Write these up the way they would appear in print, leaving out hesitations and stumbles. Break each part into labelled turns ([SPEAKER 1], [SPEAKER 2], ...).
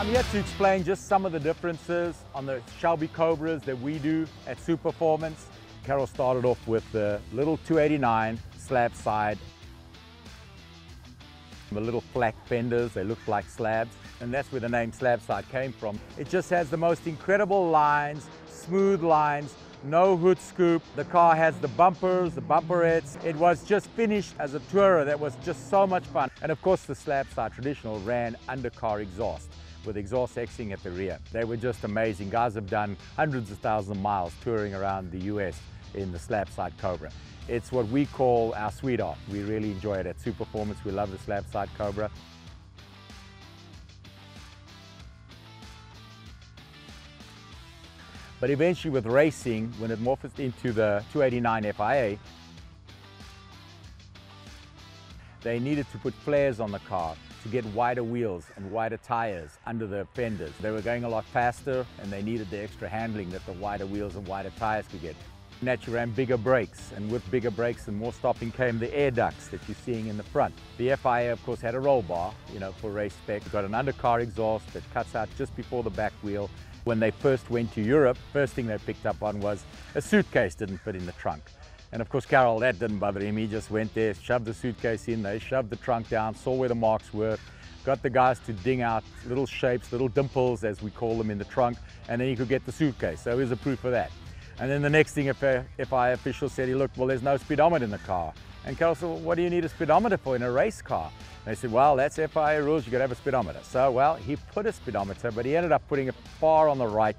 [SPEAKER 1] I'm here to explain just some of the differences on the Shelby Cobras that we do at Superformance. Carol started off with the little 289 Slabside. The little flak fenders, they look like slabs, and that's where the name Slabside came from. It just has the most incredible lines, smooth lines, no hood scoop. The car has the bumpers, the bumperettes. It was just finished as a tourer that was just so much fun. And of course the Slabside traditional ran undercar exhaust with exhaust Xing at the rear. They were just amazing. Guys have done hundreds of thousands of miles touring around the US in the Slabside Cobra. It's what we call our sweetheart. We really enjoy it at Superformance. We love the Slabside Cobra. But eventually with racing, when it morphed into the 289 FIA, they needed to put flares on the car to get wider wheels and wider tires under the fenders. They were going a lot faster and they needed the extra handling that the wider wheels and wider tires could get. Naturally ran bigger brakes, and with bigger brakes and more stopping came the air ducts that you're seeing in the front. The FIA of course had a roll bar, for race spec. We've got an undercar exhaust that cuts out just before the back wheel. When they first went to Europe, first thing they picked up on was a suitcase didn't fit in the trunk. And of course Carol, that didn't bother him. He just went there, shoved the suitcase in, they shoved the trunk down, saw where the marks were, got the guys to ding out little shapes, little dimples as we call them in the trunk, and then he could get the suitcase. So here's a proof of that. And then the next thing FIA official said, look, well, there's no speedometer in the car. And Carol said, well, what do you need a speedometer for in a race car? And they said, well, that's FIA rules, you got to have a speedometer. So, well, he put a speedometer, but he ended up putting it far on the right,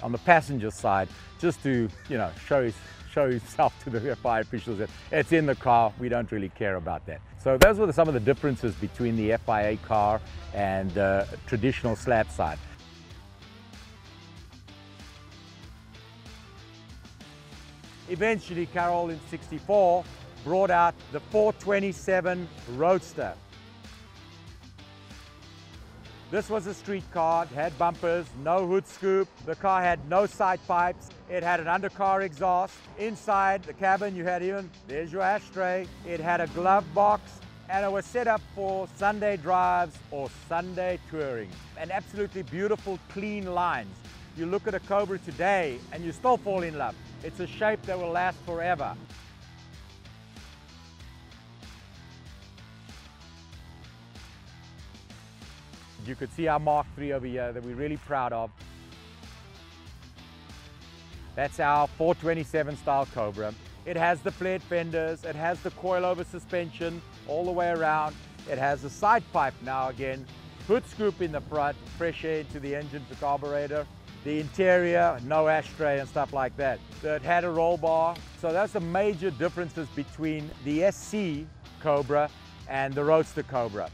[SPEAKER 1] on the passenger side, just to, show himself to the FIA officials that it's in the car, we don't really care about that. So those were some of the differences between the FIA car and the traditional Slabside. Eventually, Carol in '64 brought out the 427 Roadster. This was a street car, it had bumpers, no hood scoop. The car had no side pipes. It had an undercar exhaust. Inside the cabin you had there's your ashtray. It had a glove box, and it was set up for Sunday drives or Sunday touring. And absolutely beautiful, clean lines. You look at a Cobra today and you still fall in love. It's a shape that will last forever. You could see our Mark III over here that we're really proud of. That's our 427 style Cobra. It has the flared fenders, it has the coilover suspension all the way around. It has a side pipe now again, hood scoop in the front, fresh air into the engine, the carburetor. The interior, no ashtray and stuff like that. It had a roll bar. So that's the major differences between the SC Cobra and the Roadster Cobra.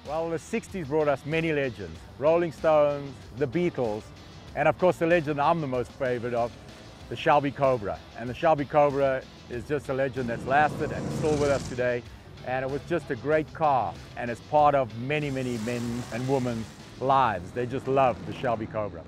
[SPEAKER 1] Well, the 60s brought us many legends. Rolling Stones, the Beatles, and of course the legend I'm the most favorite of, the Shelby Cobra. And the Shelby Cobra is just a legend that's lasted and is still with us today. And it was just a great car, and it's part of many, many men and women's lives. They just love the Shelby Cobra.